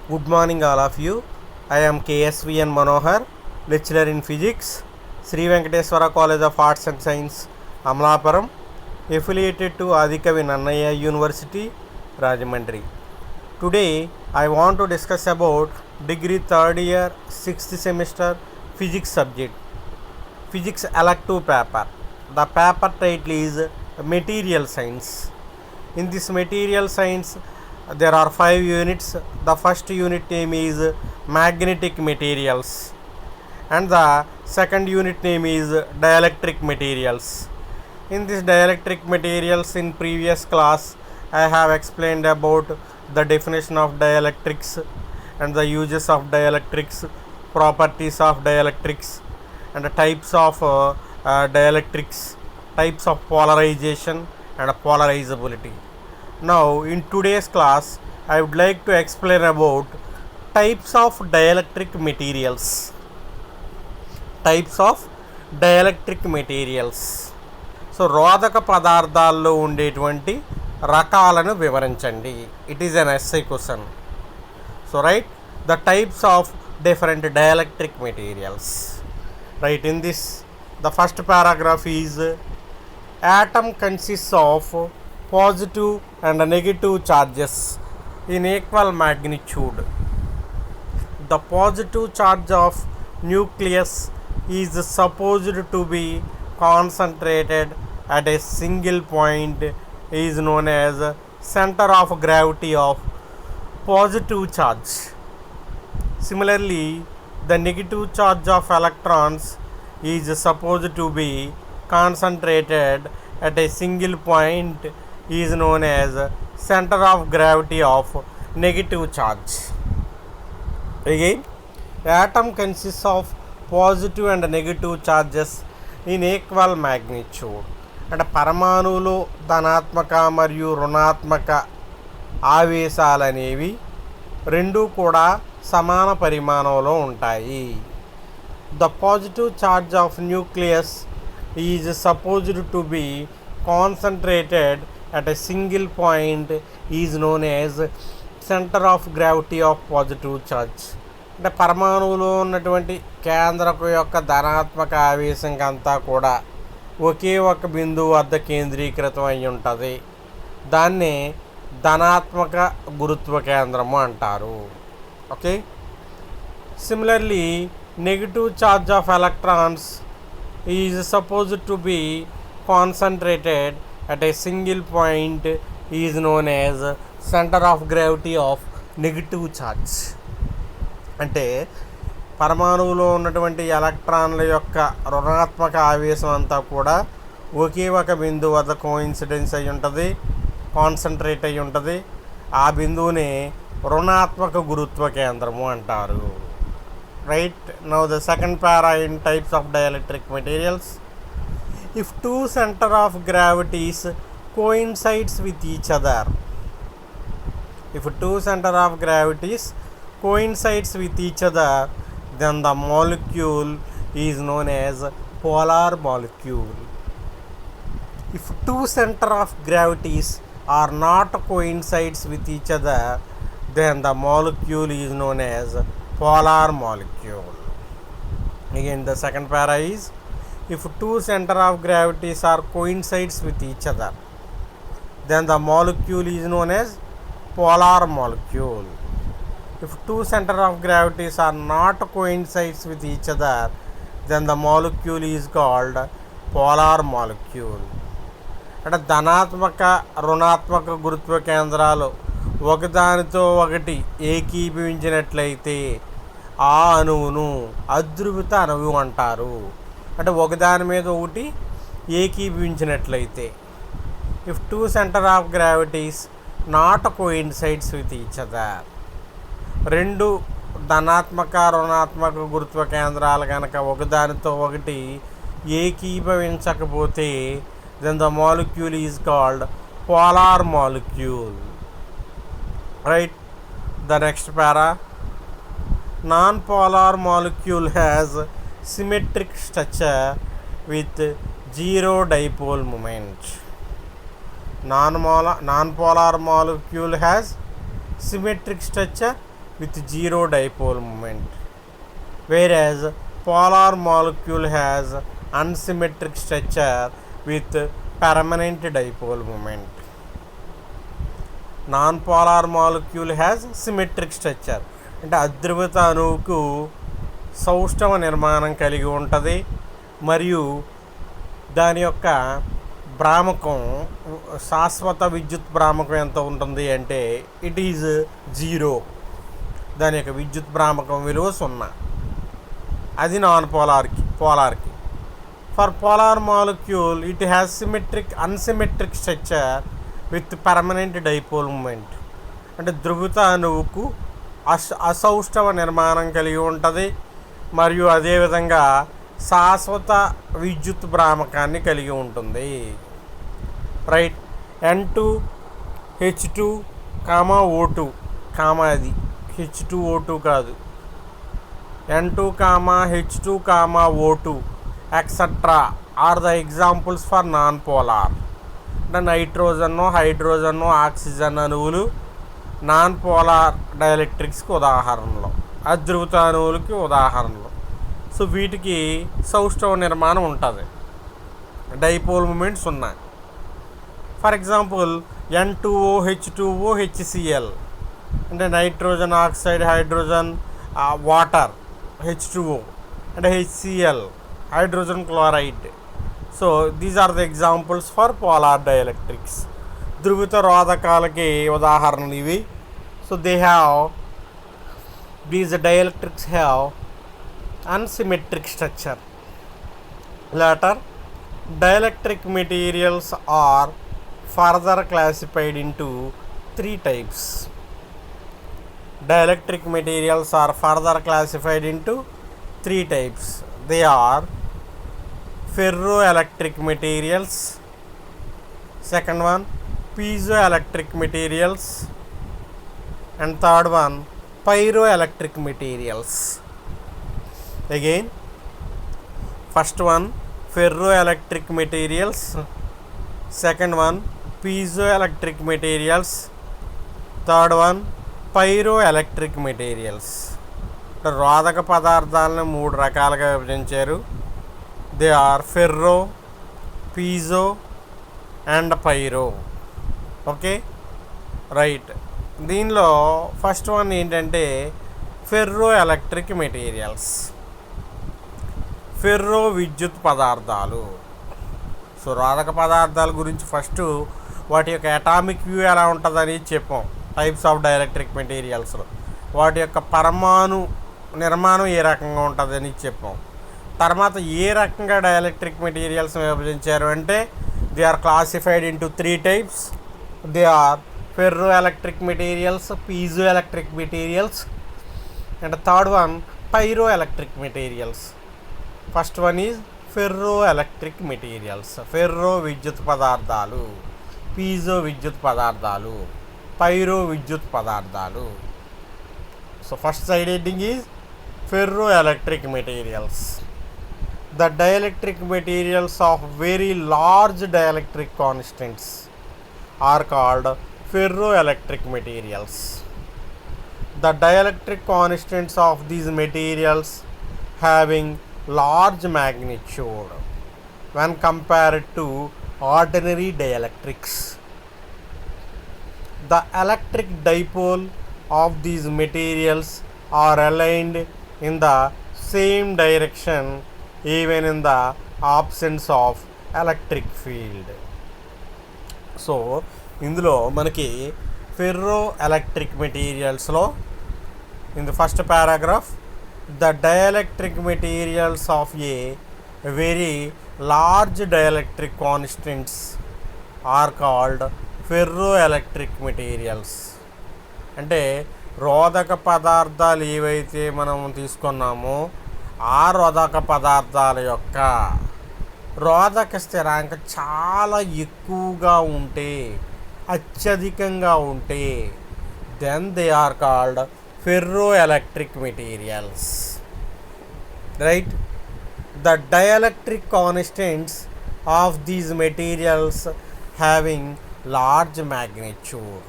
Good morning, all of you. I am KSVN Manohar, lecturer in physics, Sri Venkateswara College of Arts and Science, Amlapuram, affiliated to Adikavi Nannaya University, Rajahmundry. Today, I want to discuss about degree 3rd year, 6th semester physics subject, physics elective paper. The paper title is Material Science. In this material science, there are 5 units. The first unit name is magnetic materials, and the second unit name is dielectric materials. In this dielectric materials, in previous class I have explained about the definition of dielectrics and the uses of dielectrics, properties of dielectrics, and the types of dielectrics, types of polarization and polarizability. Now, in today's class, I would like to explain about types of dielectric materials. Types of dielectric materials. So రోధక పదార్థాల్లో ఉండేటువంటి రకాలను వివరించండి. It is an essay question. So write the types of different dielectric materials. Write in this the first paragraph is atom consists of positive and negative charges in equal magnitude. The positive charge of nucleus is supposed to be concentrated at a single point is known as center of gravity of positive charge. Similarly, the negative charge of electrons is supposed to be concentrated at a single point is known as center of gravity of negative charge. Again, atom consists of positive and negative charges in equal magnitude. అంటే పరమాణువులో ధనాత్మక మరియు రుణాత్మక ఆవేశాలు అనేవి రెండూ కూడా సమాన పరిమాణంలో ఉంటాయి. The positive charge of nucleus is supposed to be concentrated at a single point is known as center of gravity of positive charge. అంటే పరమాణువులో ఉన్నటువంటి కేంద్రక యొక్క ధనాత్మక ఆవేశం అంతా కూడా ఒకే ఒక బిందువు వద్ద కేంద్రీకృతం అయి ఉంటుంది. దాన్నే ధనాత్మక గురుత్వ కేంద్రము అంటారు. Okay. Similarly, negative charge of electrons is supposed to be concentrated at a single point is known as center of gravity of negative charge. అంటే పరమాణువులో ఉన్నటువంటి ఎలక్ట్రాన్ల యొక్క రుణాత్మక ఆవేశం అంతా కూడా ఒకే ఒక బిందువు వద్ద కోఇన్సిడెన్స్ అయి ఉంటుంది, కాన్సన్ట్రేట్ అయి ఉంటుంది. ఆ బిందువునే రుణాత్మక గురుత్వ కేంద్రము అంటారు. Right, now the second para in types of dielectric materials. If two center of gravities coincides with each other, if two center of gravities coincides with each other, then the molecule is known as polar molecule. If two center of gravities are not coincides with each other, then the molecule is known as polar molecule. Again, the second para is if two center of gravities are coincides with each other, then the molecule is known as polar molecule. If two center of gravities are not coincides with each other, then the molecule is called polar molecule. అంటే ధనాత్మక రుణాత్మక గురుత్వ కేంద్రాలు ఒకదానితో ఒకటి ఏకీభవించినట్లయితే ఆ అణువును అద్రువిత అణువు అంటారు. అంటే ఒకదాని మీద ఒకటి ఏకీభవించినట్లయితే. If two centre of gravities not coincides with each other, రెండు ధనాత్మక రుణాత్మక గురుత్వ కేంద్రాలు కనుక ఒకదానితో ఒకటి ఏకీభవించకపోతే then the molecule is called polar molecule. Right, the next para, non-polar molecule has symmetric structure with zero dipole moment. Non-polar molecule has symmetric structure with zero dipole moment, whereas polar molecule has unsymmetric structure with permanent dipole moment. Non-polar molecule has symmetric structure, అంటే అద్రవత అణువుకు సౌష్ఠవ నిర్మాణం కలిగి ఉంటుంది మరియు దాని యొక్క భ్రామకం శాశ్వత విద్యుత్ భ్రామకం ఎంత ఉంటుంది అంటే ఇట్ ఈజ్ 0. దాని యొక్క విద్యుత్ భ్రామకం విలువ 0. అది నాన్ పోలార్కి. For polar molecule it has unsymmetric structure with permanent dipole moment, అంటే ధృవిత అణువుకు అసౌష్ఠవ నిర్మాణం కలిగి ఉంటుంది మరియు అదేవిధంగా శాశ్వత విద్యుత్ భ్రామకాన్ని కలిగి ఉంటుంది. రైట్. N2H2, O2, అది H2O2 కాదు, N2, H2, O2 etcetera are the examples for non polar. అంటే నైట్రోజన్, హైడ్రోజన్, ఆక్సిజన్ అణువులు నాన్ పోలార్ డైఎలక్ట్రిక్స్కి ఉదాహరణలు, అద్రవత అణువులకి ఉదాహరణలు. సో వీటికి సౌష్ఠవ నిర్మాణం ఉంటుంది, డైపోల్ మూమెంట్స్ ఉన్నాయి. For example N2O, H2O, HCl అంటే nitrogen oxide, hydrogen, water, H2O అంటే HCl, hydrogen chloride. So these are the examples for polar dielectrics. ధృవిత రోధకాలకి ఉదాహరణలు ఇవి. So these dielectrics have unsymmetric structure. Later, dielectric materials are further classified into 3 types. Dielectric materials are further classified into 3 types. They are ferroelectric materials, second one piezoelectric materials, and third one pyroelectric materials. Again, first one ferroelectric materials, second one piezoelectric materials, third one pyroelectric materials. రోధక పదార్థాలను 3 రకాలుగా విభజించారు. They are ferro, piezo and pyro. Okay, right. దీనిలో first one ఏంటంటే ferro electric materials, ferro విద్యుత్ పదార్థాలు. So రోధక పదార్థాల గురించి ఫస్ట్ వాటి యొక్క అటామిక్ వ్యూ ఎలా ఉంటుందని చెప్పాం. టైప్స్ ఆఫ్ డైఎలక్ట్రిక్ మెటీరియల్స్లో వాటి యొక్క పరమాణు నిర్మాణం ఏ రకంగా ఉంటుందని చెప్పాం. తర్వాత ఏ రకంగా డైఎలక్ట్రిక్ మెటీరియల్స్ విభజించారు అంటే they are classified into 3 types. They are ferro electric materials, piezo electric materials and third one pyro electric materials. First one is ferro electric materials, ferro విద్యుత్ పదార్థాలు, పీజో విద్యుత్ పదార్థాలు, పైరో విద్యుత్ పదార్థాలు. So first side heading is ferroelectric materials. The dielectric materials of very large dielectric constants are called ferroelectric materials. The dielectric constants of these materials having large magnitude when compared to ordinary dielectrics. The electric dipole of these materials are aligned in the same direction even in the absence of electric field. So ఇందులో మనకి ferroelectric మెటీరియల్స్లో in the first paragraph the dielectric materials of a very large dielectric constants are called ferro electric materials. అంటే రోధక పదార్థాలు ఏవైతే మనం తీసుకున్నామో ఆ రోధక పదార్థాల యొక్క రోధక స్థిరాంకం చాలా ఎక్కువగా ఉంటే, అత్యధికంగా ఉంటే then they are called ferro electric materials. Right. The dielectric constants of these materials having large magnitude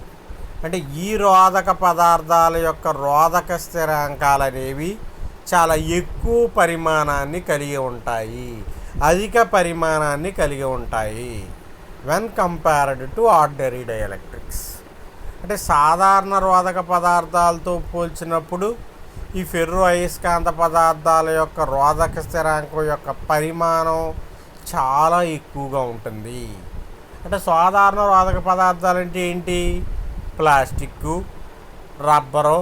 అంటే ఈ రోధక పదార్థాల యొక్క రోధక స్థిరాంకాలు అనేవి చాలా ఎక్కువ పరిమాణాన్ని కలిగి ఉంటాయి, అధిక పరిమాణాన్ని కలిగి ఉంటాయి when compared to ordinary dielectrics. అంటే సాధారణ రోధక పదార్థాలతో పోల్చినప్పుడు ఈ ఫెర్రో అయస్కాంత పదార్థాల యొక్క రోధక స్థిరాంకం యొక్క పరిమాణం చాలా ఎక్కువగా ఉంటుంది. అంటే సాధారణ రోధక పదార్థాలు అంటే ఏంటి? Plastic, rubber,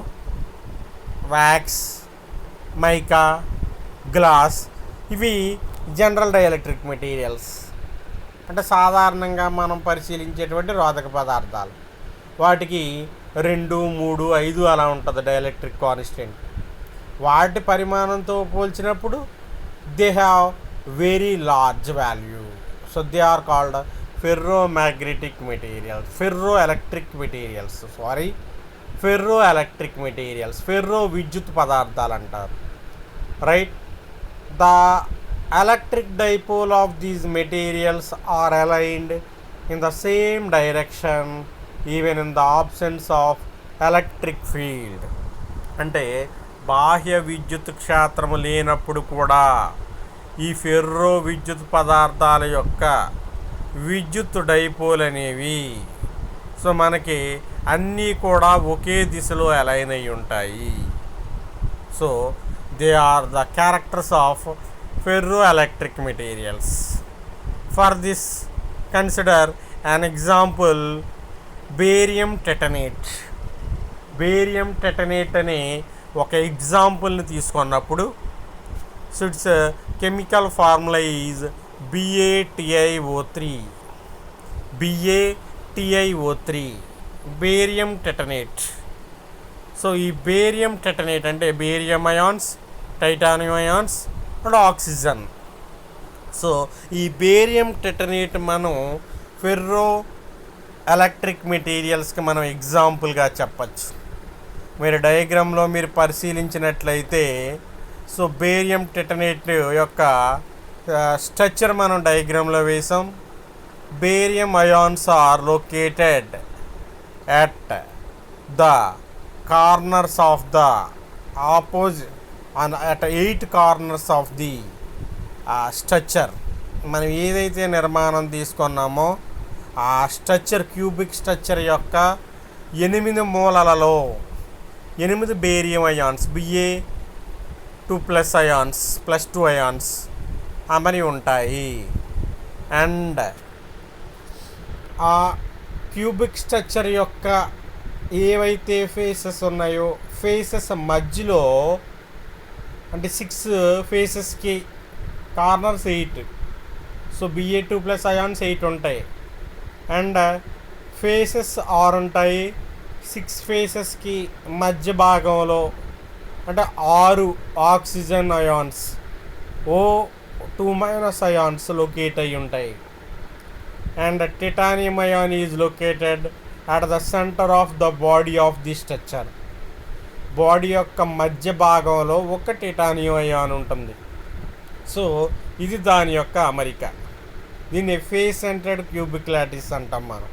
wax, mica, glass, ఇవి జనరల్ డైఎలక్ట్రిక్ మెటీరియల్స్. అంటే సాధారణంగా మనం పరిశీలించేటువంటి రోధక పదార్థాలు. వాటికి 2, 3, 5 అలా ఉంటుంది డైఎలక్ట్రిక్ కాన్స్టెంట్. వాటి పరిమాణంతో పోల్చినప్పుడు they have very large value. So they are called ferro electric materials, ferro విద్యుత్ పదార్థాలు అంటారు. Right. The electric dipole of these materials are aligned in the same direction even in the absence of electric field. అంటే బాహ్య విద్యుత్ క్షేత్రము లేనప్పుడు కూడా ఈ ఫెర్రో విద్యుత్ పదార్థాల యొక్క విద్యుత్ డైపోల్ అనేవి సో మనకి అన్నీ కూడా ఒకే దిశలో అలైన్ అయి ఉంటాయి. So they are the characters of ferroelectric materials. For this, consider an example, barium titanate. Barium titanate అనే ఒక ఎగ్జాంపుల్ని తీసుకున్నప్పుడు so its chemical formula is BaTiO3. Barium titanate. So ఈ బేరియం టెటనేట్ అంటే barium ions, titanium ions and oxygen. So ఈ barium titanate మనం ferro electric మెటీరియల్స్కి మనం ఎగ్జాంపుల్గా చెప్పచ్చు. మీరు డయాగ్రామ్లో మీరు పరిశీలించినట్లయితే సో బేరియం టెటనేట్ యొక్క స్ట్రక్చర్ మనం డయాగ్రామ్లో వేసాం. Barium ions are located at the corners of the opposite at 8 corners of the structure. మనం ఏదైతే నిర్మాణం తీసుకున్నామో ఆ స్ట్రక్చర్ క్యూబిక్ స్ట్రక్చర్ యొక్క 8 మూలలలో 8 barium ions Ba2+ ions +2 ions అమరి ఉంటాయి. అండ్ ఆ క్యూబిక్ స్ట్రక్చర్ యొక్క ఏవైతే ఫేసెస్ ఉన్నాయో ఫేసెస్ మధ్యలో అంటే 6 ఫేసెస్కి కార్నర్స్ 8. సో Ba2+ అయాన్స్ 8 ఉంటాయి. అండ్ ఫేసెస్ 6 ఉంటాయి. 6 ఫేసెస్కి మధ్య భాగంలో అంటే 6 oxygen ions O2- ions locate అయి ఉంటాయి. And titanium ion is located at the center of the body of the structure. Body యొక్క మధ్య భాగంలో ఒక టిటానియం అయాన్ ఉంటుంది. సో ఇది దాని యొక్క అమరిక. దీన్ని ఫేస్ సెంటర్డ్ క్యూబిక్ లాటిస్ అంటాం మనం.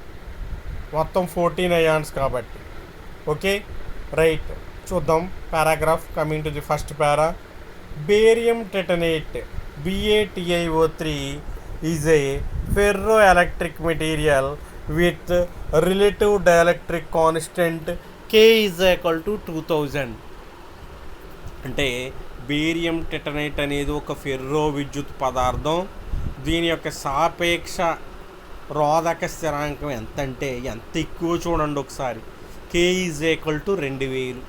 మొత్తం 14 అయాన్స్ కాబట్టి. Okay right. చూద్దాం paragraph. Coming to the first para. Barium titanate BaTiO3 is a ferroelectric material with relative dielectric constant K is equal to 2000. అంటే బేరియం టెటనేట్ అనేది ఒక ఫెర్రో విద్యుత్ పదార్థం. దీని యొక్క సాపేక్ష రోధక స్థిరాంకం ఎంత అంటే ఎంత ఎక్కువ చూడండి ఒకసారి. K is equal to 2000.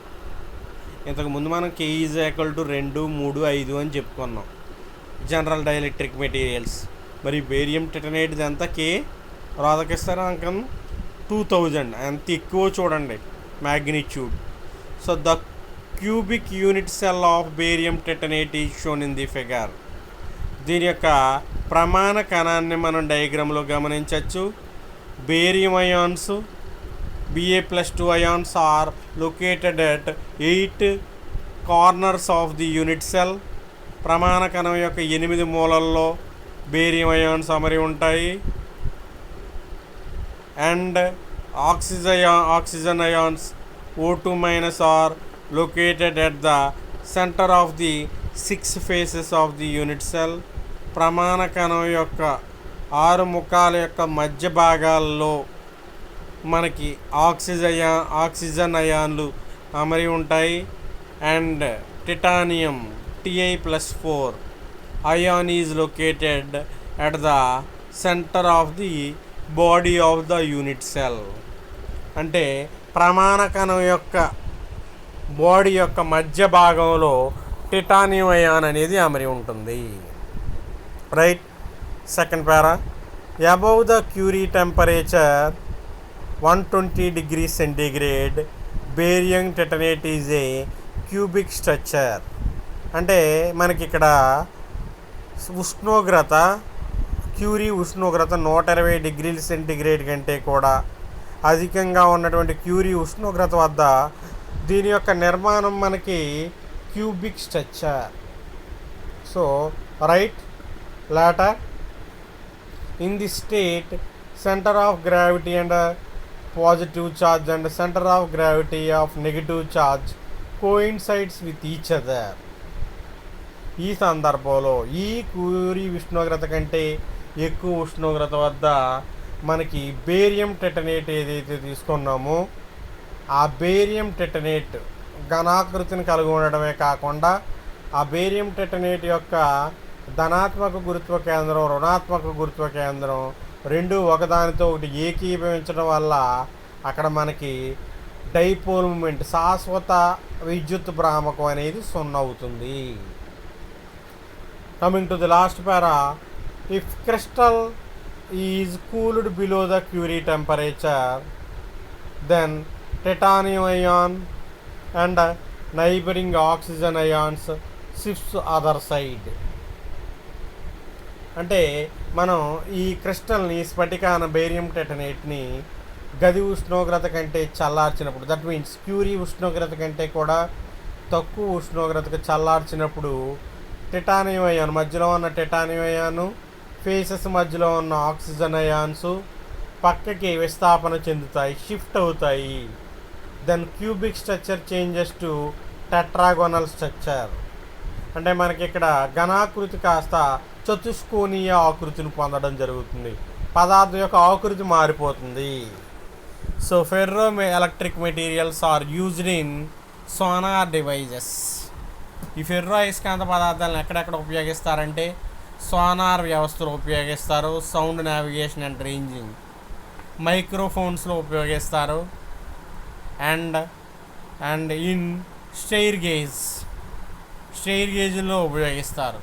ఇంతకుముందు మనం K is equal to 2, 3, 5 అని చెప్పుకున్నాం జనరల్ డైఎలక్ట్రిక్ మెటీరియల్స్. మరి బేరియం టెటనేట్ ఎంత కే రోధక స్థిరాంకం 2000. ఎంత ఎక్కువ చూడండి magnitude. So the cubic unit cell of barium titanate is shown in the figure. దీని యొక్క ప్రమాణ కణాన్ని మనం డయాగ్రామ్లో గమనించవచ్చు. Barium ions Ba+2 ions are located at 8 corners of the unit cell. ప్రమాణ కణం యొక్క 8 మూలల్లో బేరియం అయాన్స్ అమరి ఉంటాయి. And oxygen ions O2 minus are located at the center of the 6 faces of the unit cell. ప్రమాణ కణం యొక్క 6 ముఖాల యొక్క మధ్య భాగాల్లో మనకి ఆక్సిజన్ అయాన్లు అమరి ఉంటాయి. And titanium Ti+4 ion is located at the center of the body of the unit cell. అంటే ప్రమాణ కణం యొక్క బాడీ యొక్క మధ్య భాగంలో టిటానియం అయాన్ అనేది అమరి ఉంటుంది. Right. Second para. Above the Curie temperature 120 degrees centigrade barium titanate is a cubic structure. అంటే మనకి ఇక్కడ ఉష్ణోగ్రత క్యూరీ ఉష్ణోగ్రత 120 డిగ్రీల సెంటీగ్రేడ్ కంటే కూడా అధికంగా ఉన్నటువంటి క్యూరీ ఉష్ణోగ్రత వద్ద దీని యొక్క నిర్మాణం మనకి cubic structure. So right. later in this state center of gravity and positive charge and center of gravity of negative charge coincides with each other. ఈ సందర్భంలో ఈ క్యూరీ ఉష్ణోగ్రత కంటే ఎక్కువ ఉష్ణోగ్రత వద్ద మనకి బేరియం టిటనేట్ ఏదైతే తీసుకున్నామో ఆ బేరియం టిటనేట్ ఘనాకృతిని కలిగి ఉండడమే కాకుండా ఆ బేరియం టిటనేట్ యొక్క ధనాత్మక గురుత్వ కేంద్రం రుణాత్మక గురుత్వ కేంద్రం రెండు ఒకదానితో ఒకటి ఏకీభవించడం వల్ల అక్కడ మనకి డైపోల్ మూమెంట్ శాశ్వత విద్యుత్ భ్రామకం అనేది 0 అవుతుంది. Coming to the last para. If crystal is cooled below the Curie temperature then titanium ion and neighboring oxygen ions shifts other side. అంటే మనం ఈ క్రిస్టల్ని స్ఫటికాన బేరియం టిటనేట్ని గది ఉష్ణోగ్రత కంటే చల్లార్చినప్పుడు, దట్ మీన్స్ క్యూరీ ఉష్ణోగ్రత కంటే కూడా తక్కువ ఉష్ణోగ్రతకు చల్లార్చినప్పుడు టిటానియం అయాన్ మధ్యలో ఉన్న టిటానియం అయాను ఫేసెస్ మధ్యలో ఉన్న ఆక్సిజన్ అయాన్స్ పక్కకి విస్థాపన చెందుతాయి, షిఫ్ట్ అవుతాయి. Then cubic structure changes to tetragonal structure. అంటే మనకి ఇక్కడ ఘనాకృతి కాస్త చతుష్కోణీయ ఆకృతిని పొందడం జరుగుతుంది, పదార్థం యొక్క ఆకృతి మారిపోతుంది. So ferro electric materials are used in sonar devices. ఈ ఫెర్రో అయస్కాంత పదార్థాలను ఎక్కడెక్కడ ఉపయోగిస్తారంటే సోనార్ వ్యవస్థలో ఉపయోగిస్తారు, సౌండ్ నావిగేషన్ అండ్ రేంజింగ్, మైక్రోఫోన్స్లో ఉపయోగిస్తారు, అండ్ ఇన్ స్టెయిర్ గేజ్లో ఉపయోగిస్తారు.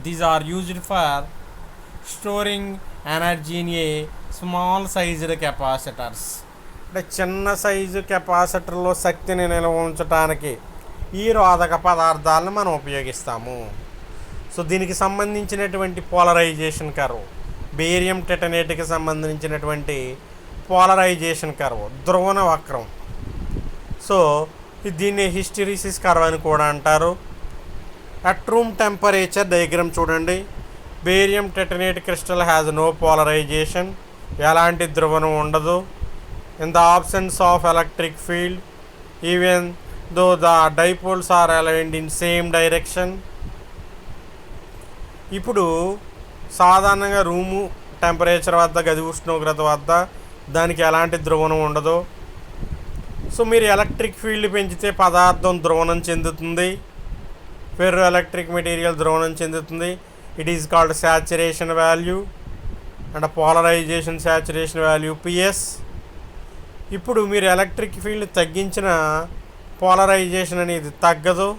These are used for storing energy in a small sized capacitors. అంటే చిన్న సైజు కెపాసిటర్లో శక్తిని నిల్వ ఉంచడానికి ఈ రోధక పదార్థాలను మనం ఉపయోగిస్తాము. సో దీనికి సంబంధించినటువంటి పోలరైజేషన్ కర్వ్, బేరియం టిటనేట్కి సంబంధించినటువంటి పోలరైజేషన్ కర్వ్, ధ్రువణ వక్రం. సో దీన్ని హిస్టెరిసిస్ కర్వ్ అని కూడా అంటారు. అట్ రూమ్ టెంపరేచర్ డయాగ్రామ్ చూడండి. Barium titanate crystal has no polarization, ఎలాంటి ధ్రువణం ఉండదు. In the absence of electric field even though the dipoles are aligned in same direction. ఇప్పుడు సాధారణంగా రూము టెంపరేచర్ వద్ద గది ఉష్ణోగ్రత వద్ద దానికి ఎలాంటి ధ్రువణం ఉండదు. సో మీరు ఎలక్ట్రిక్ ఫీల్డ్ పెంచితే పదార్థం ధ్రువణం చెందుతుంది, ఫెర్రో ఎలక్ట్రిక్ మెటీరియల్ ధ్రువణం చెందుతుంది. It is called saturation value and polarization saturation value PS. ఇప్పుడు మీరు ఎలక్ట్రిక్ ఫీల్డ్ తగ్గించిన పోలరైజేషన్ అనేది తగ్గదు.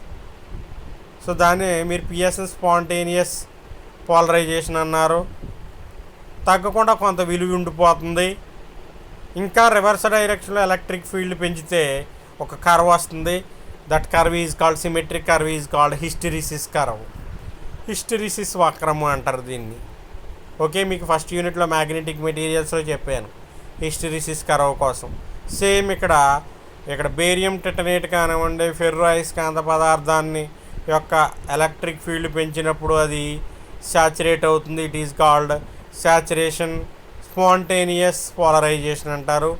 సో దాన్ని మీరు పిఎస్ని స్పాంటేనియస్ పోలరైజేషన్ అన్నారు. తగ్గకుండా కొంత విలువ ఉండిపోతుంది. ఇంకా రివర్స్ డైరెక్షన్లో ఎలక్ట్రిక్ ఫీల్డ్ పెంచితే ఒక కర్వ్ వస్తుంది. That curve is called symmetric curve is called hysteresis curve. Hysteresis వక్రము అంటారు దీన్ని. ఓకే, మీకు ఫస్ట్ యూనిట్లో మ్యాగ్నెటిక్ మెటీరియల్స్లో చెప్పాను హిస్టెరిసిస్ కర్వ్ కోసం. సేమ్ ఇక్కడ బేరియం టిటనేట్ కానివ్వండి, ఫెర్రో అయస్కాంత పదార్థాన్ని యొక్క ఎలక్ట్రిక్ ఫీల్డ్ పెంచినప్పుడు అది శాచురేట్ అవుతుంది. It is called saturation spontaneous polarization అంటారు,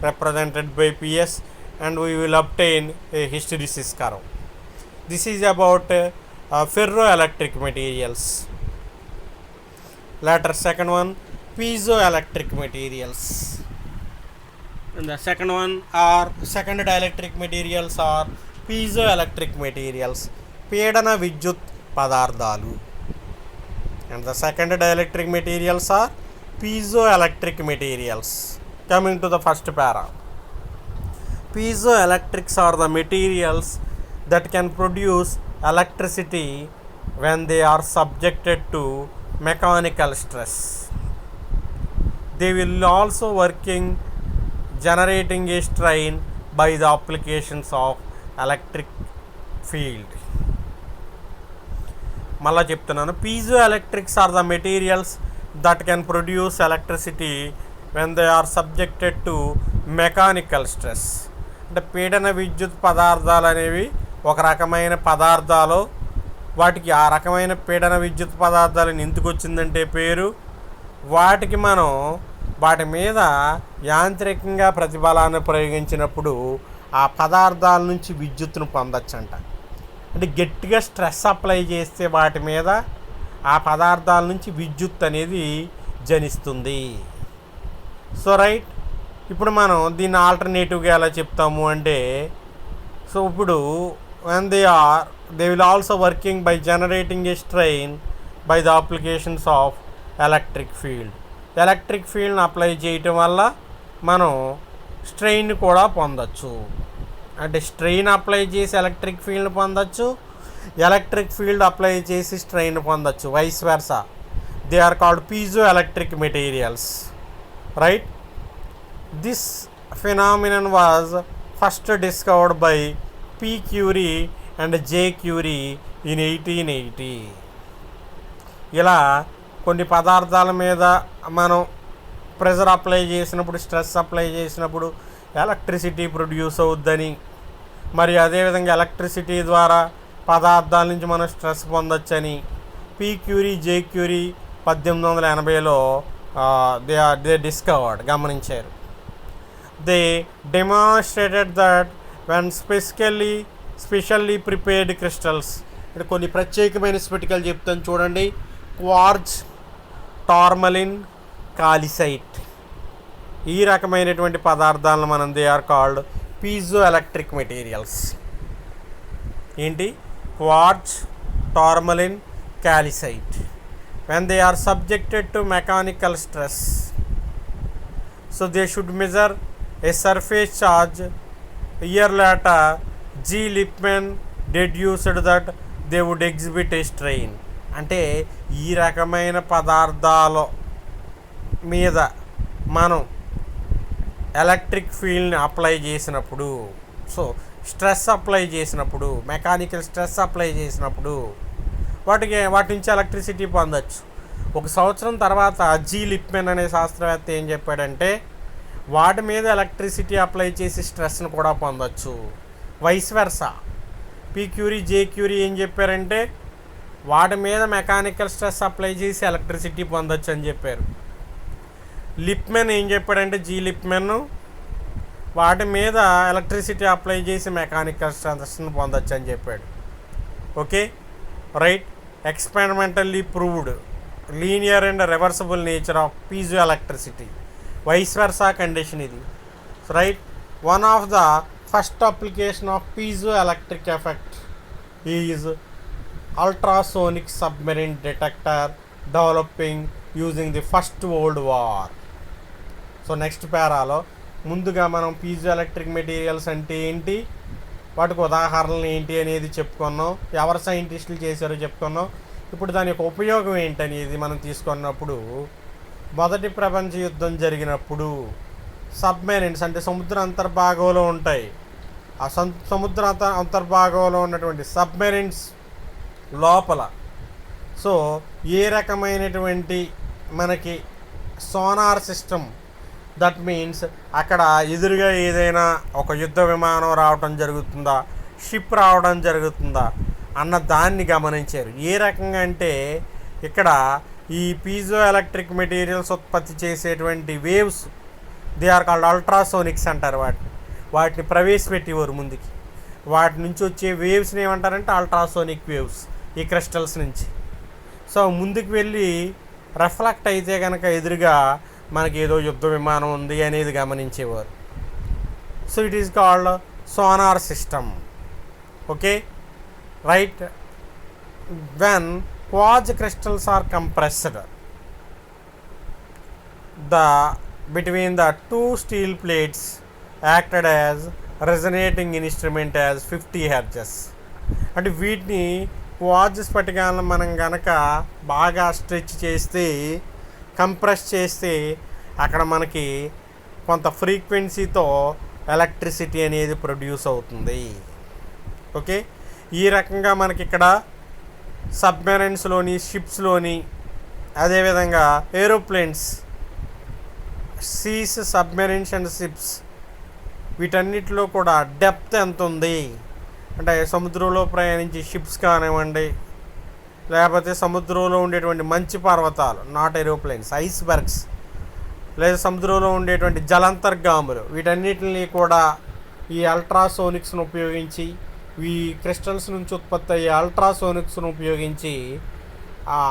represented by PS, and we will obtain a hysteresis curve. This is about ferroelectric materials. Later second one, piezoelectric materials. And the second one are second dielectric materials are piezoelectric materials, పీడన విద్యుత్ పదార్థాలు. And the second dielectric materials are piezoelectric materials. Coming to the first para, piezoelectrics are the materials that can produce electricity when they are subjected to mechanical stress. They will also working generating a strain by the applications of electric field. మళ్ళా చెప్తున్నాను, piezo electrics are the materials that can produce electricity when they are subjected to mechanical stress. అంటే పీడన విద్యుత్ పదార్థాలు అనేవి ఒక రకమైన పదార్థాలు, వాటికి ఆ రకమైన పీడన విద్యుత్ పదార్థాలను ఎందుకు వచ్చిందంటే పేరు, వాటికి మనం వాటి మీద యాంత్రికంగా ప్రతిబలాన్ని ప్రయోగించినప్పుడు ఆ పదార్థాల నుంచి విద్యుత్తును పొందొచ్చంట. అంటే గట్టిగా స్ట్రెస్ అప్లై చేస్తే వాటి మీద ఆ పదార్థాల నుంచి విద్యుత్ అనేది జనిస్తుంది. సో రైట్, ఇప్పుడు మనం దీన్ని ఆల్టర్నేటివ్గా ఎలా చెప్తాము అంటే, సో ఇప్పుడు when they will also working by generating a strain by the applications of electric field. Electric ఫీల్డ్ని అప్లై చేయటం వల్ల మనం స్ట్రెయిన్ కూడా పొందొచ్చు. అంటే స్ట్రెయిన్ అప్లై చేసి ఎలక్ట్రిక్ ఫీల్డ్ని పొందొచ్చు, ఎలక్ట్రిక్ ఫీల్డ్ అప్లై చేసి స్ట్రెయిన్ పొందొచ్చు, vice versa. They are called piezo electric materials, right. This phenomenon was first discovered by P. Curie and J. Curie in 1880. ఇలా కొన్ని పదార్థాల మీద మనం ప్రెషర్ అప్లై చేసినప్పుడు, స్ట్రెస్ అప్లై చేసినప్పుడు ఎలక్ట్రిసిటీ ప్రొడ్యూస్ అవుద్దని, మరి అదేవిధంగా ఎలక్ట్రిసిటీ ద్వారా పదార్థాల నుంచి మనం స్ట్రెస్ పొందొచ్చని P. Curie, J. Curie 1880లో దే డిస్కవర్డ్, గమనించారు. They demonstrated that when specially prepared crystals, ఇక్కడ కొన్ని ప్రత్యేకమైన స్ఫటికలు చెప్తాను చూడండి. క్వార్ట్జ్, టార్మలిన్, కాలిసైట్, ఈ రకమైనటువంటి పదార్థాలను మనం they are called piezo electric materials. ఏంటి? Quartz, tourmaline, calcite. when they are subjected to mechanical stress, so they should measure a surface charge. Year later, G. Lippmann deduced that they would exhibit a strain. అంటే ఈ రకమైన పదార్థాల మీద మనం electric ఫీల్డ్ని apply చేసినప్పుడు, so stress apply చేసినప్పుడు, mechanical stress apply చేసినప్పుడు వాటి నుంచి ఎలక్ట్రిసిటీ పొందొచ్చు. ఒక సంవత్సరం తర్వాత జీ లిప్మెన్ అనే శాస్త్రవేత్త ఏం చెప్పాడంటే, వాటి మీద ఎలక్ట్రిసిటీ అప్లై చేసి స్ట్రెస్ను కూడా పొందొచ్చు, vice versa. P. Curie, J. Curie ఏం చెప్పారంటే, వాటి మీద మెకానికల్ స్ట్రెస్ అప్లై చేసి ఎలక్ట్రిసిటీ పొందొచ్చు అని చెప్పారు. లిప్మెన్ ఏం చెప్పాడంటే, జీ లిప్మెన్ వాటి మీద ఎలక్ట్రిసిటీ అప్లై చేసి మెకానికల్ స్ట్రెస్ను పొందొచ్చు అని చెప్పాడు. Okay, right. Experimentally proved linear and reversible nature of piezoelectricity, vice versa condition ఇది, right. One of the first application of piezoelectric effect is ultrasonic submarine detector developing using the First World War. So నెక్స్ట్ పేరాలో ముందుగా మనం piezo electric materials అంటే ఏంటి, వాటికి ఉదాహరణలు ఏంటి అనేది చెప్పుకున్నాం, ఎవరు సైంటిస్టులు చేశారో చెప్పుకున్నాం. ఇప్పుడు దాని యొక్క ఉపయోగం ఏంటనేది మనం తీసుకున్నప్పుడు, మొదటి ప్రపంచ యుద్ధం జరిగినప్పుడు సబ్మెరీన్స్ అంటే సముద్ర అంతర్భాగంలో ఉంటాయి. ఆ సముద్ర అంతర్భాగంలో ఉన్నటువంటి సబ్మెరీన్స్ లోపల సో ఏ రకమైనటువంటి మనకి సోనార్ సిస్టమ్, దట్ మీన్స్ అక్కడ ఎదురుగా ఏదైనా ఒక యుద్ధ విమానం రావడం జరుగుతుందా, షిప్ రావడం జరుగుతుందా అన్న దాన్ని గమనించారు. ఏ రకంగా అంటే ఇక్కడ ఈ పీజో ఎలక్ట్రిక్ మెటీరియల్స్ ఉత్పత్తి చేసేటువంటి waves, they are called ultrasonics అంటారు. వాటిని ప్రవేశపెట్టేవారు ముందుకి. వాటి నుంచి వచ్చే వేవ్స్ని ఏమంటారంటే అల్ట్రాసోనిక్ వేవ్స్ ఈ క్రిస్టల్స్ నుంచి. సో ముందుకు వెళ్ళి రిఫ్లెక్ట్ అయితే కనుక ఎదురుగా మనకి ఏదో యుద్ధ విమానం ఉంది అనేది గమనించేవారు. So it is called sonar system. Okay right. When quartz crystals are compressed, between the two steel plates acted as resonating instrument as 50 Hz. అంటే వీటిని క్వార్ట్జ్ స్ఫటికాలను మనం కనుక బాగా స్ట్రెచ్ చేస్తే, కంప్రెస్ చేస్తే అక్కడ మనకి కొంత ఫ్రీక్వెన్సీతో ఎలక్ట్రిసిటీ అనేది ప్రొడ్యూస్ అవుతుంది. ఓకే, ఈ రకంగా మనకి ఇక్కడ సబ్మెరైన్స్లోని, షిప్స్లోని, అదేవిధంగా aeroplanes, seas, submarines and ships, వీటన్నిటిలో కూడా డెప్త్ ఎంత ఉంది అంటే సముద్రంలో ప్రయాణించే షిప్స్ కానివ్వండి, లేకపోతే సముద్రంలో ఉండేటువంటి మంచు పర్వతాలు, నాట్ ఏరోప్లేన్స్, ఐస్బర్గ్స్, లేదా సముద్రంలో ఉండేటువంటి జలాంతర్గాములు, వీటన్నిటిని కూడా ఈ అల్ట్రాసోనిక్స్ను ఉపయోగించి, ఈ క్రిస్టల్స్ నుంచి ఉత్పత్తి అయ్యే అల్ట్రాసోనిక్స్ను ఉపయోగించి ఆ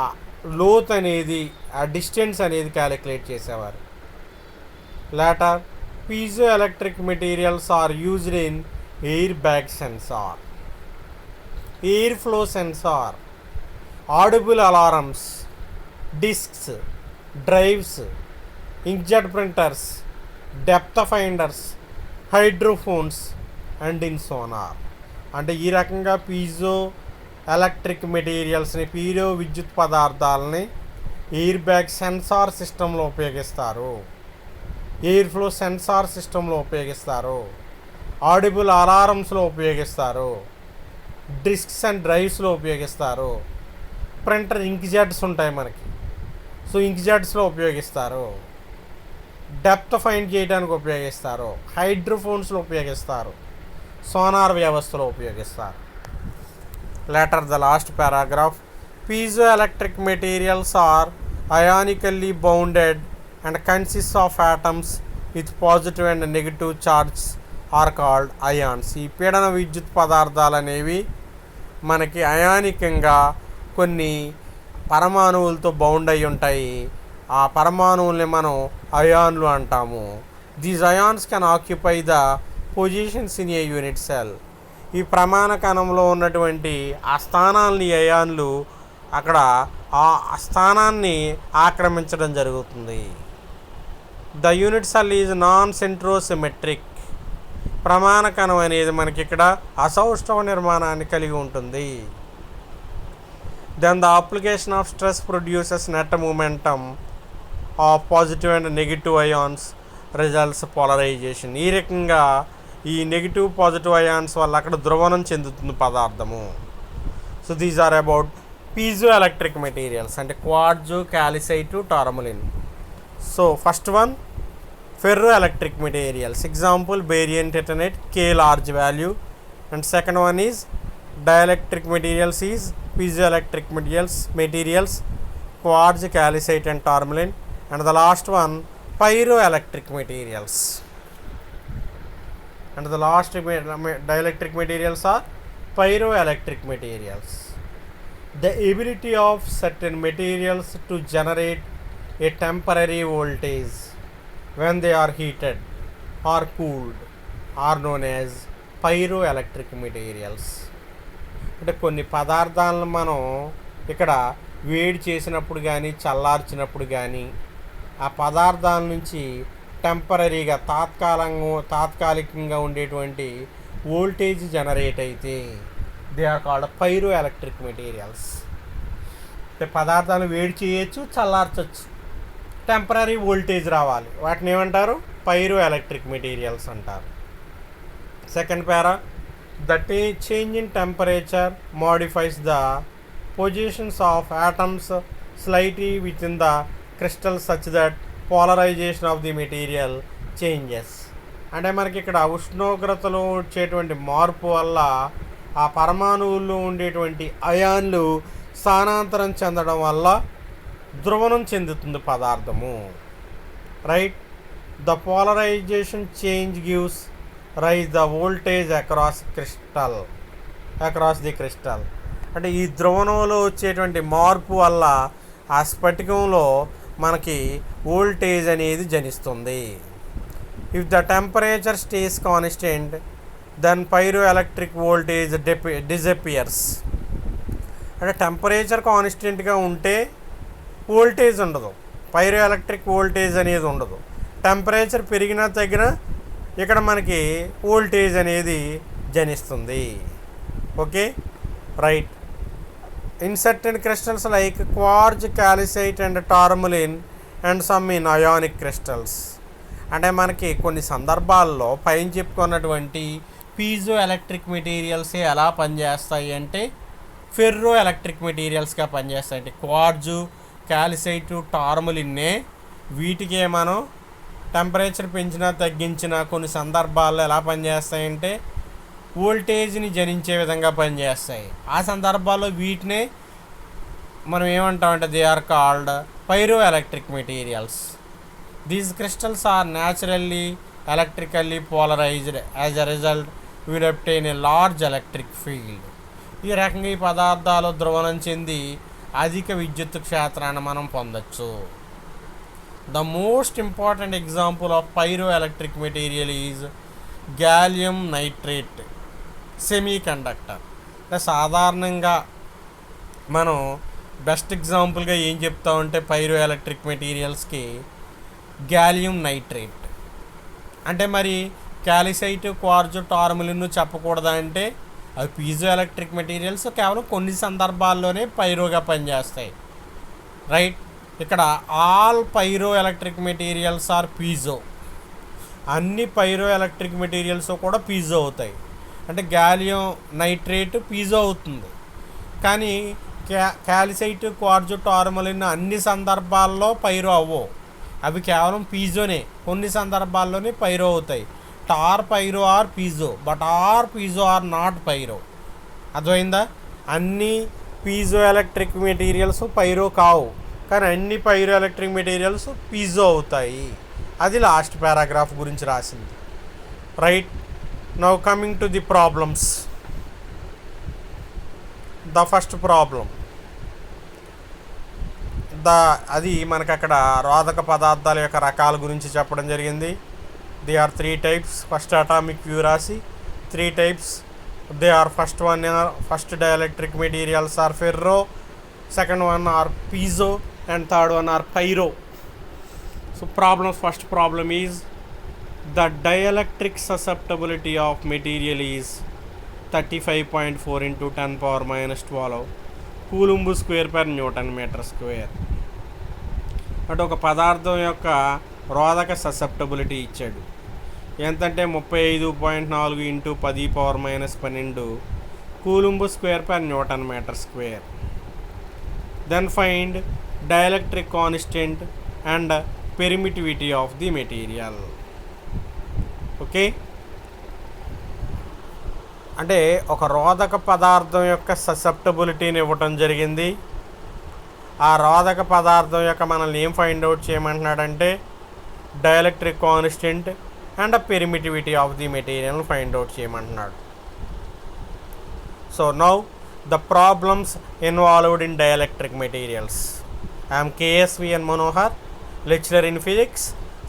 లోత్ అనేది, ఆ డిస్టెన్స్ అనేది క్యాలిక్యులేట్ చేసేవారు. Later piezo electric materials are used in air bag sensor, air flow sensor, audible alarms, discs, drives, inkjet printers, depth finders, hydrophones and in sonar. అంటే ఈ రకంగా పీజో ఎలక్ట్రిక్ మెటీరియల్స్ని, పీజో విద్యుత్ పదార్థాలని ఎయిర్ బ్యాగ్ సెన్సార్ సిస్టంలో ఉపయోగిస్తారు, air flow censor సిస్టంలో ఉపయోగిస్తారు, audible అలారమ్స్లో ఉపయోగిస్తారు, డిస్క్స్ అండ్ డ్రైవ్స్లో ఉపయోగిస్తారు, ప్రింటర్ ఇంక్జెట్స్ ఉంటాయి మనకి, సో ఇంక్జెట్స్లో ఉపయోగిస్తారు, డెప్త్ ఫైండ్ చేయడానికి ఉపయోగిస్తారు, హైడ్రోఫోన్స్లో ఉపయోగిస్తారు, సోనార్ వ్యవస్థలో ఉపయోగిస్తారు. Later the last paragraph. Piezo electric materials are ionically bounded and consist of atoms with positive and negative charge are called ions. ఈ పీడన విద్యుత్ పదార్థాలు అనేవి మనకి అయానికంగా కొన్ని పరమాణువులతో బౌండ్ అయి ఉంటాయి. ఆ పరమాణువుల్ని మనం అయాన్లు అంటాము. These ions can occupy the positions in a unit cell. ఈ ప్రమాణ కణంలో ఉన్నటువంటి ఆ స్థానాల్ని అయాన్లు అక్కడ ఆ స్థానాన్ని ఆక్రమించడం జరుగుతుంది. The unit cell is non centrosymmetric. ప్రమాణ కణం అనేది మనకి ఇక్కడ అసౌష్ఠవ నిర్మాణాన్ని కలిగి ఉంటుంది. Then the application of stress produces net momentum of positive and negative ions results polarisation. ఈ రకంగా ఈ నెగిటివ్ పాజిటివ్ అయాన్స్ వల్ల అక్కడ ధ్రువణం చెందుతుంది పదార్థము. So these are about piezo electric materials అంటే quartz, calcite, tourmaline. So first one ferro electric materials. Example barium titanate, K large value. And second one is dielectric materials is piezoelectric materials, quartz, calcite and tourmaline. And the last one pyroelectric materials. And the last dielectric materials are pyroelectric materials. The ability of certain materials to generate a temporary voltage when they are heated or cooled are known as pyroelectric materials. అంటే కొన్ని పదార్థాలను మనం ఇక్కడ వేడి చేసినప్పుడు కానీ చల్లార్చినప్పుడు కానీ ఆ పదార్థాల నుంచి టెంపరీగా తాత్కాలికంగా ఉండేటువంటి వోల్టేజ్ జనరేట్ అయితే they are called pyro electric materials. అంటే పదార్థాలను వేడి చేయొచ్చు, చల్లార్చచ్చు, టెంపరీ వోల్టేజ్ రావాలి, వాటిని ఏమంటారు? పైరో ఎలక్ట్రిక్ మెటీరియల్స్ అంటారు. Second para, the change in temperature modifies the positions of atoms slightly within the crystal such that polarization of the material changes. అంటే మనకి ఇక్కడ ఉష్ణోగ్రతలో వచ్చేటువంటి మార్పు వల్ల ఆ పరమాణువుల్లో ఉండేటువంటి అయాన్లు స్థానాంతరం చెందడం వల్ల ధ్రువణం చెందుతుంది పదార్థము. Right. The polarization change gives rise the voltage across the crystal. అంటే ఈ ధ్రువణంలో వచ్చేటువంటి మార్పు వల్ల ఆ స్ఫటికంలో మనకి వోల్టేజ్ అనేది జనిస్తుంది. If the temperature stays constant then pyroelectric voltage disappears. అంటే టెంపరేచర్ కాన్స్టెంట్గా ఉంటే వోల్టేజ్ ఉండదు, పైరో ఎలక్ట్రిక్ వోల్టేజ్ అనేది ఉండదు. టెంపరేచర్ పెరిగినా తగ్గినా ఇక్కడ మనకి వోల్టేజ్ అనేది జనిస్తుంది. Okay, right. In certain crystals like quartz, calcite and tourmaline and some in ionic crystals. అంటే మనకి కొన్ని సందర్భాల్లో పైన చెప్పుకున్నటువంటి పీజో ఎలక్ట్రిక్ మెటీరియల్సే ఎలా పనిచేస్తాయి అంటే ఫెర్రో ఎలక్ట్రిక్ మెటీరియల్స్గా పనిచేస్తాయి. అంటే క్వార్జు, క్యాల్సైటు, టార్మలిన్నే వీటికే మనం టెంపరేచర్ పెంచినా తగ్గించినా కొన్ని సందర్భాల్లో ఎలా పనిచేస్తాయంటే వోల్టేజ్ని జనించే విధంగా పనిచేస్తాయి. ఆ సందర్భాల్లో వీటినే మనం ఏమంటామంటే they are called pyro electric materials. These crystals are naturally electrically polarized. As a result will obtain a large electric field. ఈ రకంగా ఈ పదార్థాలు ధ్రువణం చెంది అధిక విద్యుత్ క్షేత్రాన్ని మనం పొందొచ్చు. The most important example of pyro electric material is gallium nitrate semi conductor. అంటే సాధారణంగా మనం బెస్ట్ ఎగ్జాంపుల్గా ఏం చెప్తామంటే పైరో ఎలక్ట్రిక్ మెటీరియల్స్కి గ్యాలియం నైట్రేట్. అంటే మరి క్యాల్సైట్, క్వార్జు, టార్మలిన్ చెప్పకూడదా అంటే అవి పీజో ఎలక్ట్రిక్ మెటీరియల్స్, కేవలం కొన్ని సందర్భాల్లోనే పైరోగా పనిచేస్తాయి. రైట్. ఇక్కడ all pyro electric materials are piezo. అన్ని పైరో ఎలక్ట్రిక్ మెటీరియల్స్ కూడా పీజో అవుతాయి. అంటే గ్యాలియం నైట్రేట్ పీజో అవుతుంది, కానీ క్యాల్సైట్, క్వార్జు, టార్మలిన్ అన్ని సందర్భాల్లో పైరో అవ్వవు. అవి కేవలం పీజోనే, కొన్ని సందర్భాల్లోనే పైరో అవుతాయి. టార్ pyro are piezo, but are piezo are not pyro. అర్థమైందా? అన్ని పీజో ఎలక్ట్రిక్ మెటీరియల్స్ పైరో కావు, కానీ అన్ని పైరో ఎలక్ట్రిక్ మెటీరియల్స్ పీజో అవుతాయి. అది లాస్ట్ పారాగ్రాఫ్ గురించి రాసింది. Right. Now coming to the problems. The first problem అది మనకు అక్కడ రోధక పదార్థాల యొక్క రకాల గురించి చెప్పడం జరిగింది. They are 3 types. First atomic ప్యూరాసి 3 types. They are first dielectric materials are ferro, second one are piezo and third one are pyro. So first problem is the dielectric susceptibility of material is 35.4 into 10 power minus 12 coulomb square per Newton meter square. అంటే ఒక పదార్థం యొక్క రోధక susceptibility ఇచ్చాడు. ఎంతంటే 35.4 into 10 power minus 12 coulomb square per Newton meter square. Then find dielectric constant and permittivity of the material. Okay, అంటే ఒక రోధక పదార్థం యొక్క ససెప్టబిలిటీని ఇవ్వటం జరిగింది. ఆ రోధక పదార్థం యొక్క మనల్ని ఏం ఫైండ్ అవుట్ చేయమంటున్నాడంటే dielectric constant and permittivity of the material find out చేయమంటున్నాడు. So now the problems involved in dielectric materials. I'm KSVN Manohar, lecturer in physics,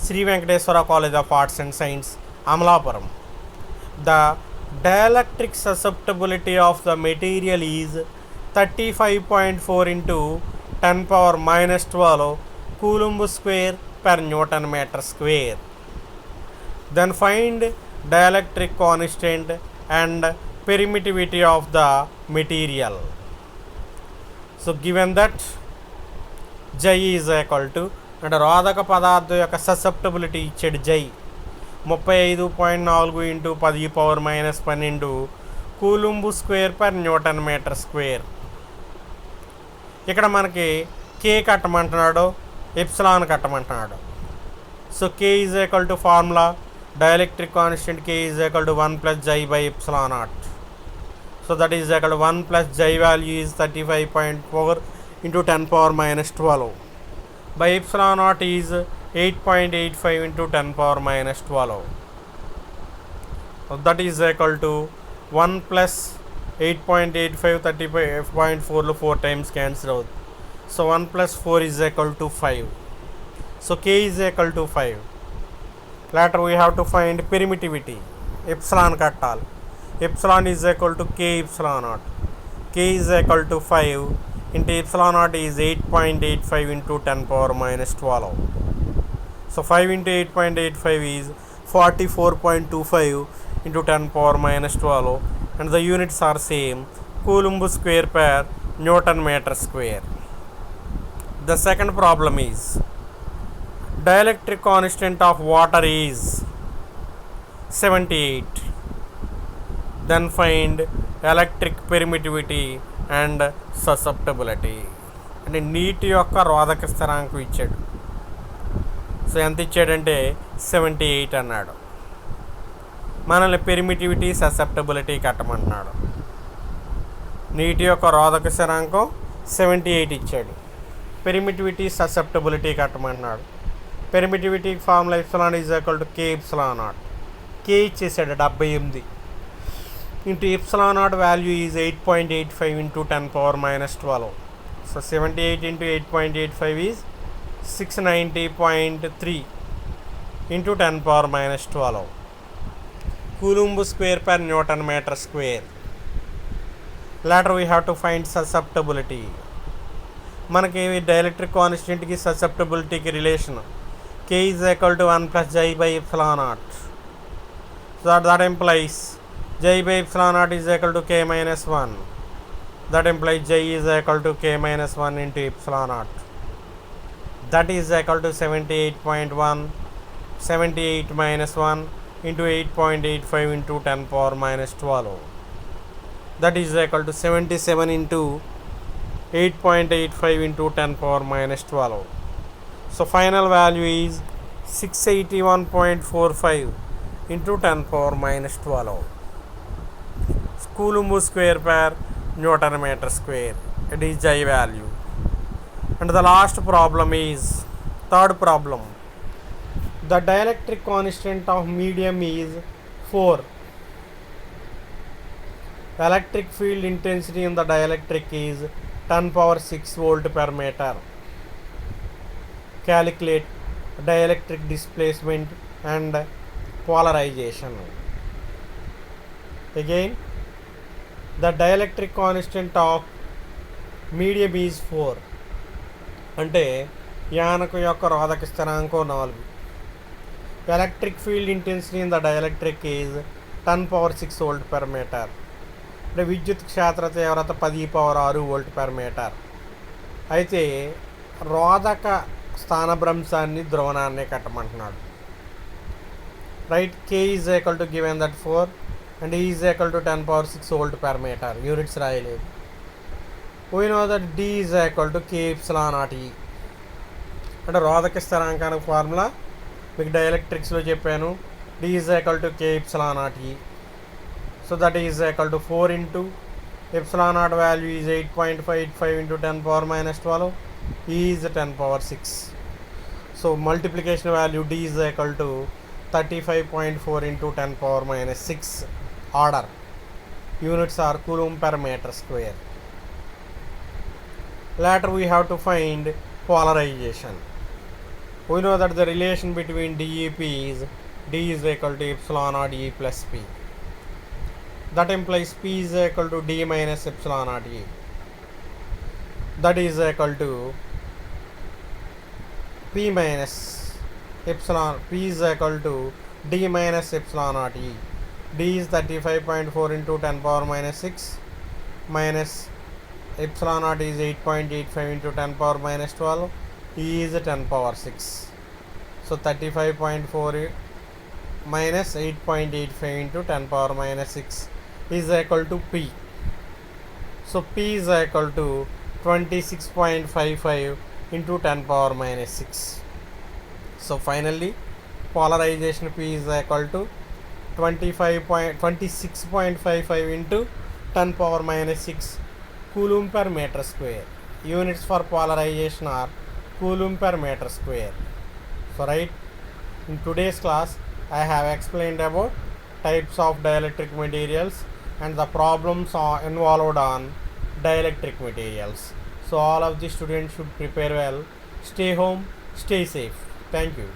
Sri Venkateswara College of Arts and Science, Amalapuram. The dielectric susceptibility of the material is 35.4 into 10 power minus 12 Coulomb square per Newton meter square. Then find dielectric constant and permittivity of the material. So given that J is equal to, అంటే రోధక పదార్థం యొక్క susceptibility ఇచ్చాడు J 35.4 into 10 power minus 12 coulomb square per Newton meter square. ఇక్కడ మనకి K కట్టమంటున్నాడు, epsilon కట్టమంటున్నాడు. So K is equal to formula dielectric constant K is equal to 1 + J by epsilon naught. So that is equal to 1 + J value is 35.4 into 10 power minus 12. by epsilon naught is 8.85 into 10 power minus 12. So that is equal to 1 plus 8.85 30.4 4 times cancel out. So 1 plus 4 is equal to 5. So k is equal to 5. Later we have to find permittivity. Epsilon kattal. Epsilon is equal to k epsilon naught. K is equal to 5 into epsilon naught is 8.85 into 10 power minus 12. So 5 into 8.85 is 44.25 into 10 power minus 12, and the units are same, Coulomb square per Newton meter square. The second problem is dielectric constant of water is 78. Then find electric permittivity and susceptibility. అంటే నీటి యొక్క రోధక స్థిరాంకం ఇచ్చాడు. So ఎంత ఇచ్చాడంటే 78 అన్నాడు. మనల్ని పెర్మిటివిటీ ససెప్టబిలిటీ కట్టమంటున్నాడు. నీటి యొక్క రోధక స్థిరాంకం 78 ఇచ్చాడు. పెర్మిటివిటీ ససెప్టబిలిటీ కట్టమంటున్నాడు. Permittivity formula epsilon is equal to K epsilon naught. K ఇచ్చేసాడు 78 into epsilon naught value is 8.85 into 10 power minus 12. So 78 into 8.85 is 690.3 into 10 power minus 12. Coulomb square per Newton meter square. Later we have to find susceptibility. మనకి dielectric కాన్స్టెంట్కి ససెప్టబిలిటీకి relation k is equal to 1 plus j by epsilon naught. So that implies j by epsilon naught is equal to k minus 1. That implies j is equal to k minus 1 into epsilon naught. That is equal to 78.1. 78 minus 1 into 8.85 into 10 power minus 12. That is equal to 77 into 8.85 into 10 power minus 12. So final value is 681.45 into 10 power minus 12. Coulomb square per Newton meter square. It is J value. And the last problem is third problem. The dielectric constant of medium is 4. Electric field intensity in the dielectric is 10 power 6 volt per meter. Calculate dielectric displacement and polarization. Again, the dielectric constant of medium is 4. అంటే యానకు యొక్క రోధక స్థిరాంకం 4. Electric field intensity in the dielectric is 10 power 6 volt per metre. అంటే విద్యుత్ క్షేత్ర తీవ్రత 10 power 6 volt per metre. అయితే రోధక స్థానభ్రంశాన్ని ధ్రువణాన్ని కట్టమంటున్నాడు. Right, K is equal to given that 4 and is equal to 10 power 6 volt per metre. Units రాయలేదు. We know that D is equal to K epsilon naught E. అంటే రోధక స్థిరాంకానికి formula మీకు డైఎలక్ట్రిక్స్లో చెప్పాను. D is equal to K epsilon naught E. So that is equal to 4 into epsilon naught value is 8.55 into 10 power minus 12. E is 10 power 6. So multiplication value D is equal to 35.4 into 10 power minus 6 order. Units are Coulomb per meter square. Later we have to find polarization. We know that the relation between DEP is D is equal to epsilon naught E plus P. That implies P is equal to D minus epsilon naught E. That is equal to P minus epsilon. P is equal to D minus epsilon naught E. D is 35.4 into 10 power minus 6 minus epsilon naught is 8.85 into 10 power minus 12. E is 10 power 6. So 35.4 minus 8.85 into 10 power minus 6 is equal to P. So P is equal to 26.55 into 10 power minus 6. So finally polarization P is equal to 26.55 into 10 power minus 6 Coulomb per meter square. Units for polarization are coulomb per meter square. So right, in today's class I have explained about types of dielectric materials and the problems involved on dielectric materials. So all of the students should prepare well. Stay home, stay safe. Thank you.